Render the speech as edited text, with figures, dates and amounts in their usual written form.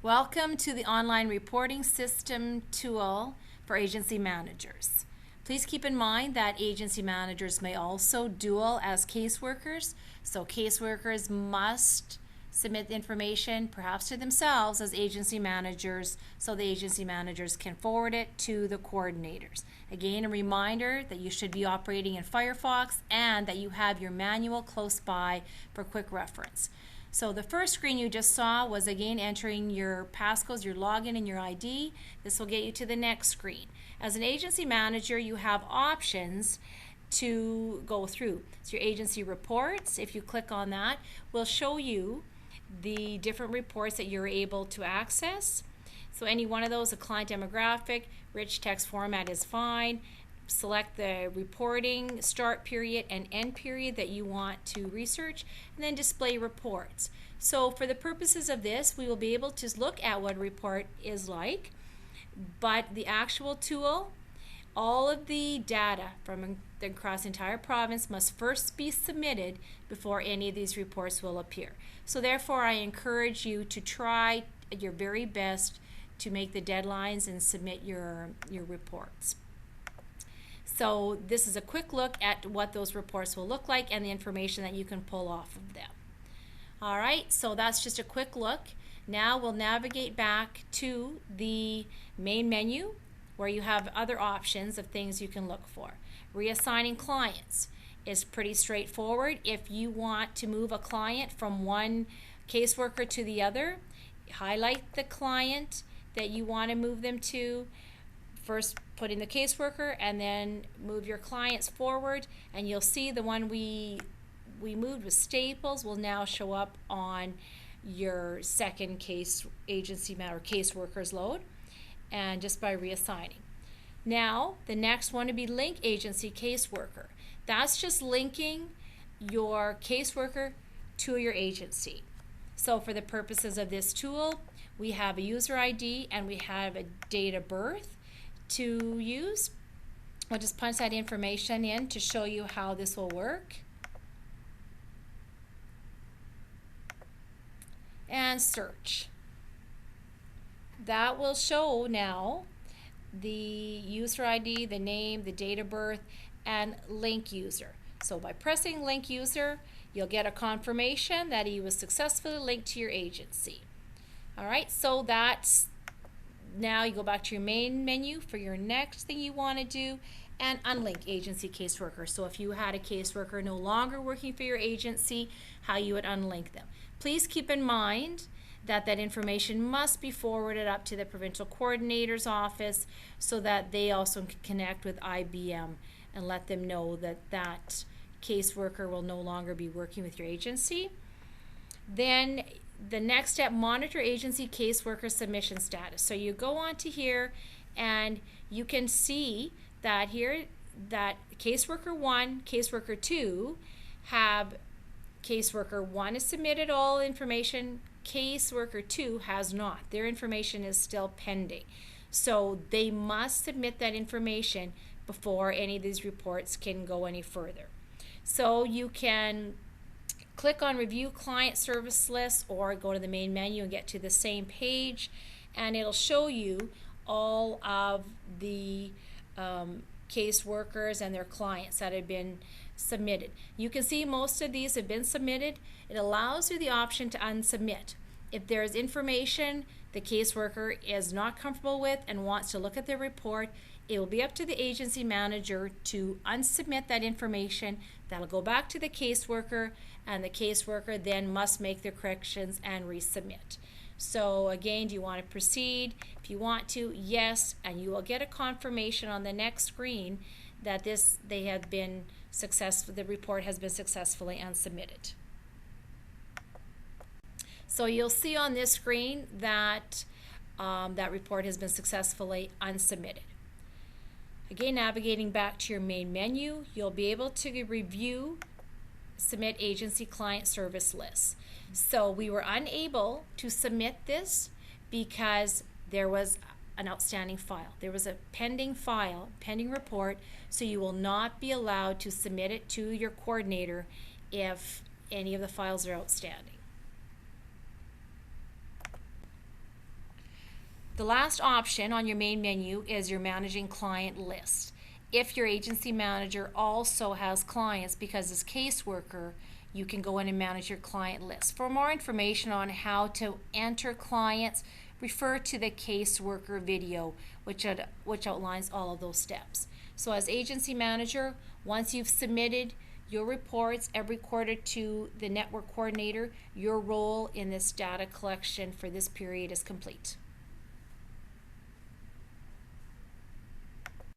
Welcome to the Online Reporting System tool for agency managers. Please keep in mind that agency managers may also dual as caseworkers, so caseworkers must submit the information perhaps to themselves as agency managers so the agency managers can forward it to the coordinators. Again, a reminder that you should be operating in Firefox and that you have your manual close by for quick reference. So the first screen you just saw was again entering your passcodes, your login and your ID. This will get you to the next screen. As an agency manager, you have options to go through. So your agency reports, if you click on that, will show you the different reports that you're able to access. So any one of those, a client demographic, rich text format is fine. Select the reporting start period and end period that you want to research, and then display reports. So for the purposes of this, we will be able to look at what a report is like, but the actual tool, all of the data from across the entire province must first be submitted before any of these reports will appear. So therefore, I encourage you to try your very best to make the deadlines and submit your reports. So this is a quick look at what those reports will look like and the information that you can pull off of them. All right, so that's just a quick look. Now we'll navigate back to the main menu where you have other options of things you can look for. Reassigning clients is pretty straightforward. If you want to move a client from one caseworker to the other, highlight the client that you want to move them to. First put in the caseworker and then move your clients forward, and you'll see the one we moved with Staples will now show up on your second case agency or caseworker's load, and just by reassigning. Now the next one to be link agency caseworker. That's just linking your caseworker to your agency. So for the purposes of this tool, we have a user ID and we have a date of birth to use. I'll just punch that information in to show you how this will work. And search. That will show now the user ID, the name, the date of birth, and link user. So by pressing link user, you'll get a confirmation that he was successfully linked to your agency. All right, so that's now you go back to your main menu for your next thing you want to do and unlink agency caseworker. So if you had a caseworker no longer working for your agency, how you would unlink them. Please keep in mind that that information must be forwarded up to the provincial coordinator's office so that they also can connect with IBM and let them know that that caseworker will no longer be working with your agency. Then the next step, monitor agency caseworker submission status. So you go on to here and you can see that here that caseworker 1, caseworker 2 have caseworker 1 has submitted all information, caseworker 2 has not. Their information is still pending. So they must submit that information before any of these reports can go any further. So you can click on Review Client Service List or go to the main menu and get to the same page, and it'll show you all of the caseworkers and their clients that have been submitted. You can see most of these have been submitted. It allows you the option to unsubmit. If there is information the caseworker is not comfortable with and wants to look at their report, it will be up to the agency manager to unsubmit that information. That'll go back to the caseworker, and the caseworker then must make the corrections and resubmit. So again, do you want to proceed? If you want to, yes, and you will get a confirmation on the next screen that they have been successful, the report has been successfully unsubmitted. So you'll see on this screen that that report has been successfully unsubmitted. Again, navigating back to your main menu, you'll be able to review submit agency client service lists. So we were unable to submit this because there was an outstanding file. There was a pending file, pending report, so you will not be allowed to submit it to your coordinator if any of the files are outstanding. The last option on your main menu is your managing client list. If your agency manager also has clients, because as caseworker, you can go in and manage your client list. For more information on how to enter clients, refer to the caseworker video, which outlines all of those steps. So as agency manager, once you've submitted your reports every quarter to the network coordinator, your role in this data collection for this period is complete.